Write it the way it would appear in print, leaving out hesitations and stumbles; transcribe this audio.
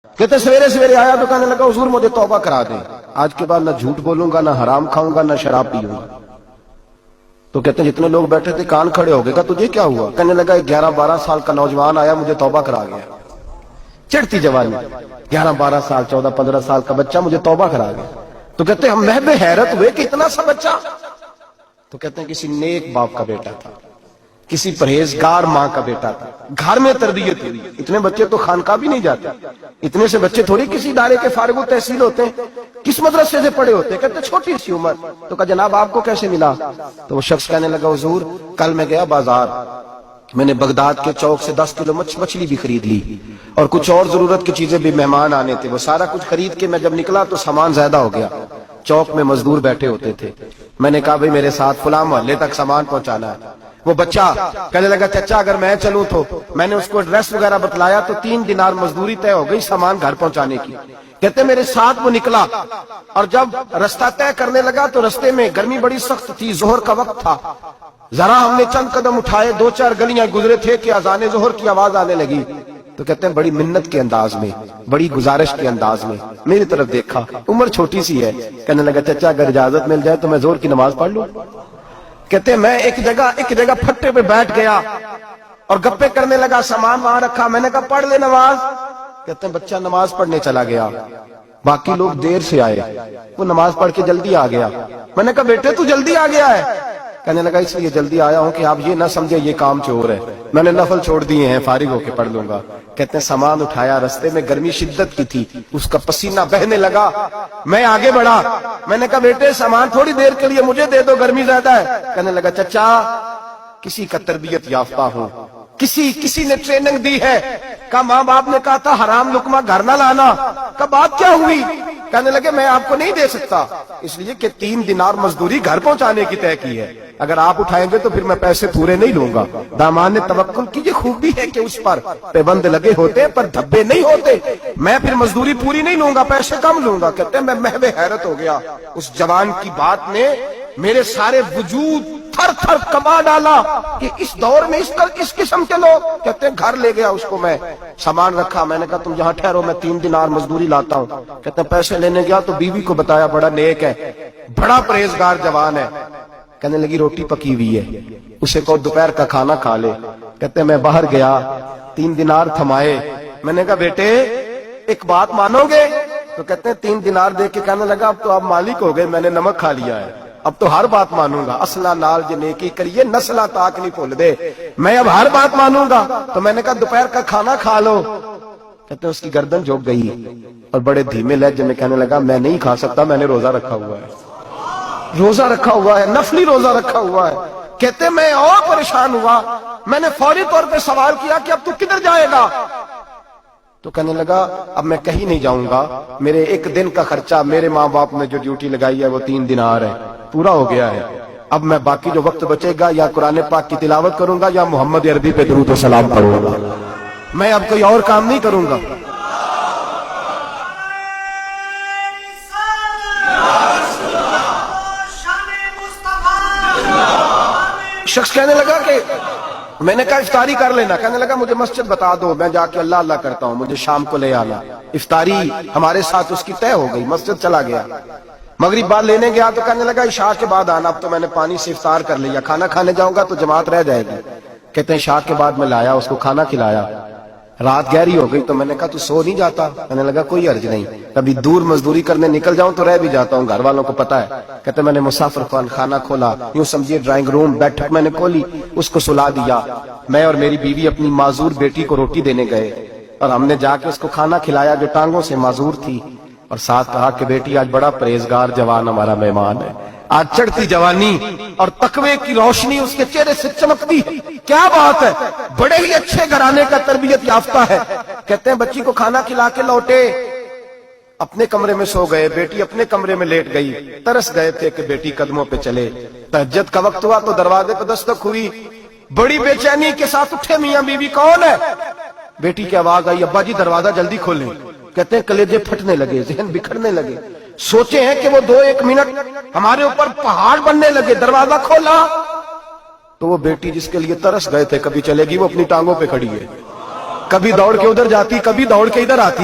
کہتے سویرے سویرے آیا تو کہنے لگا حضور مجھے توبہ کرا دیں، آج کے بعد نہ جھوٹ بولوں گا، نہ حرام کھاؤں گا، نہ شراب پیوں گا۔ تو کہتے ہیں جتنے لوگ بیٹھے تھے کان کھڑے ہو گئے، کہا تجھے کیا ہوا؟ کہنے لگا 11-12 سال کا نوجوان آیا مجھے توبہ کرا گیا، چڑھتی جوانی، 11-12 سال 14-15 سال کا بچہ مجھے توبہ کرا گیا۔ تو کہتے ہیں ہم محب حیرت ہوئے کہ اتنا سا بچہ؟ تو کہتے ہیں کسی نیک باپ کا بیٹا تھا، کسی پرہیزگار ماں کا بیٹا تھا، گھر میں تربیت ہوئی۔ اتنے بچے تو خانقاہ بھی نہیں جاتے، اتنے سے بچے تھوڑی کسی ادارے کے فارغ التحصیل ہوتے ہیں، کس مدرسے سے پڑھے ہوتے ہیں؟ کہتے چھوٹی سی عمر۔ تو کہا جناب آپ کو کیسے ملا؟ تو وہ شخص کہنے لگا حضور کل میں گیا بازار، میں نے بغداد کے چوک سے 10 کلو مچھلی بھی خرید لی اور کچھ اور ضرورت کی چیزیں بھی، مہمان آنے تھے، وہ سارا کچھ خرید کے میں جب نکلا تو سامان زیادہ ہو گیا۔ چوک میں مزدور بیٹھے ہوتے تھے، میں نے کہا بھئی میرے ساتھ فلاں محلے تک سامان پہنچانا ہے۔ وہ بچہ کہنے لگا چچا اگر میں چلوں تو، میں نے اس کو ایڈریس وغیرہ بتلایا تو 3 دینار مزدوری طے ہو گئی سامان گھر پہنچانے کی۔ کہتے میرے ساتھ وہ نکلا اور جب رستہ طے کرنے لگا تو رستے میں گرمی بڑی سخت تھی، ظہر کا وقت تھا، ذرا ہم نے چند قدم اٹھائے، 2-4 گلیاں گزرے تھے کہ اذان ظہر کی آواز آنے لگی۔ تو کہتے ہیں بڑی منت کے انداز میں، بڑی گزارش کے انداز میں میری طرف دیکھا، عمر چھوٹی سی ہے، کہنے لگا چچا اگر اجازت مل جائے تو میں ظہر کی نماز پڑھ لوں۔ کہتے ہیں میں ایک جگہ پھٹے پہ بیٹھ گیا اور گپے کرنے لگا، سامان وہاں رکھا، میں نے کہا پڑھ لے نماز۔ کہتے ہیں بچہ نماز پڑھنے چلا گیا، باقی لوگ دیر سے آئے، وہ نماز پڑھ کے جلدی آ گیا۔ میں نے کہا بیٹے تو جلدی آ گیا ہے؟ کہنے لگا اس لیے جلدی آیا ہوں کہ آپ یہ نہ سمجھے یہ کام چور ہے، میں نے نفل چھوڑ دیے ہیں، فارغ ہو کے پڑھ لوں گا۔ کہتے ہیں سامان اٹھایا، رستے میں گرمی شدت کی تھی، اس کا پسینہ بہنے لگا، میں آگے بڑھا، میں نے کہا بیٹے سامان تھوڑی دیر کے لیے مجھے دے دو، گرمی زیادہ ہے۔ کہنے لگا چچا کسی کا تربیت یافتہ ہوں، کسی نے ٹریننگ دی ہے، کہا ماں باپ نے کہا تھا حرام لقمہ گھر نہ لانا، کہا بات کیا ہوئی؟ کہنے لگے میں آپ کو نہیں دے سکتا، اس لیے کہ 3 دینار مزدوری گھر پہنچانے کی طے کی ہے، اگر آپ اٹھائیں گے تو پھر میں پیسے پورے نہیں لوں گا۔ دامان توکل کی یہ خوبی ہے کہ اس پر پابند لگے ہوتے پر دھبے نہیں ہوتے، میں پھر مزدوری پوری نہیں لوں گا، پیسے کم لوں گا۔ کہتے ہیں میں محو حیرت ہو گیا، اس جوان کی بات نے میرے سارے وجود تھر تھر کما ڈالا کہ اس دور میں اس قسم کے لوگ۔ کہتے ہیں گھر لے گیا اس کو، میں سامان رکھا، میں نے کہا تم جہاں ٹھہرو میں 3 دینار مزدوری لاتا ہوں۔ کہتے ہیں پیسے لینے گیا تو بیوی کو بتایا بڑا نیک ہے، بڑا پرہیزگار جوان ہے۔ کہنے لگی روٹی پکی ہوئی ہے، اسے کہو دوپہر کا کھانا کھا لے۔ کہتے ہیں میں باہر گیا، 3 دینار تھمائے، میں نے کہا بیٹے ایک بات مانو گے؟ تو کہتے ہیں 3 دینار دے کے کہنے لگا اب تو آپ مالک ہو گئے، میں نے نمک کھا لیا ہے، اب تو ہر بات مانوں گا، اصلہ نال جو نیکی کریے نسلہ تاک نہیں بھول دے، میں اب ہر بات مانوں گا۔ تو میں نے کہا دوپہر کا کھانا کھا لو۔ کہتے ہیں اس کی گردن جھک گئی اور بڑے دھیمے لہجے میں کہنے لگا میں نہیں کھا سکتا، میں نے روزہ رکھا ہوا ہے، روزہ رکھا ہوا ہے، نفلی روزہ رکھا ہوا ہے۔ کہتے ہیں میں اور پریشان ہوا، میں نے فوری طور پہ سوال کیا کہ اب تو کدھر جائے گا؟ تو کہنے لگا اب میں کہیں نہیں جاؤں گا، میرے 1 دن کا خرچہ میرے ماں باپ نے جو ڈیوٹی لگائی ہے وہ 3 دینار ہے، پورا ہو گیا ہے، اب میں باقی جو وقت بچے گا یا قرآن پاک کی تلاوت کروں گا یا محمد عربی پہ درود و سلام پڑھوں گا، میں اب کوئی اور کام نہیں کروں گا۔ شخص کہنے لگا کہ میں نے کہا افطاری کر لینا، کہنے لگا مجھے مسجد بتا دو، میں جا کے اللہ اللہ کرتا ہوں، مجھے شام کو لے آنا۔ افطاری ہمارے ساتھ اس کی طے ہو گئی، مسجد چلا گیا، مغرب بعد لینے گیا تو کہنے لگا عشاء کے بعد آنا، اب تو میں نے پانی سے افطار کر لیا، کھانا کھانے جاؤں گا تو جماعت رہ جائے گی۔ کہتے ہیں عشاء کے بعد میں لایا، اس کو کھانا کھلایا، رات گہری ہو گئی تو میں نے کہا تو سو نہیں جاتا؟ کہنے لگا کوئی حرج نہیں، کبھی دور مزدوری کرنے نکل جاؤں تو رہ بھی جاتا ہوں، گھر والوں کو پتا ہے۔ کہتے میں نے مسافر خانہ کھولا، یوں سمجھیے ڈرائنگ روم بیٹھک میں نے کھولی، اس کو سلا دیا، میں اور میری بیوی اپنی معذور بیٹی کو روٹی دینے گئے اور ہم نے جا کے اس کو کھانا کھلایا جو ٹانگوں سے معذور تھی، اور ساتھ کہا کہ بیٹی آج بڑا پرہیزگار جوان ہمارا مہمان ہے، آج چڑھتی جوانی اور تقوی کی روشنی اس کے چہرے سے چمکتی ہے، کیا بات ہے، بڑے ہی اچھے گھرانے کا تربیت یافتہ ہے۔ کہتے ہیں بچی کو کھانا کھلا کے لوٹے، اپنے کمرے میں سو گئے، بیٹی اپنے کمرے میں لیٹ گئی، ترس گئے تھے کہ بیٹی قدموں پہ چلے۔ تہجد کا وقت ہوا تو دروازے پہ دستک ہوئی، بڑی بے چینی کے ساتھ اٹھے میاں بیوی، کون ہے؟ بیٹی کی آواز آئی ابا جی دروازہ جلدی کھولیں۔ کہتے ہیں کلیجے پھٹنے لگے، ذہن بکھرنے لگے، سوچے ہیں کہ وہ 2-1 منٹ ہمارے اوپر پہاڑ بننے لگے، دروازہ کھولا تو وہ بیٹی جس کے لیے ترس گئے تھے کبھی چلے گی، وہ اپنی ٹانگوں پہ کھڑی ہے، کبھی دوڑ کے ادھر جاتی، کبھی دوڑ کے ادھر آتی،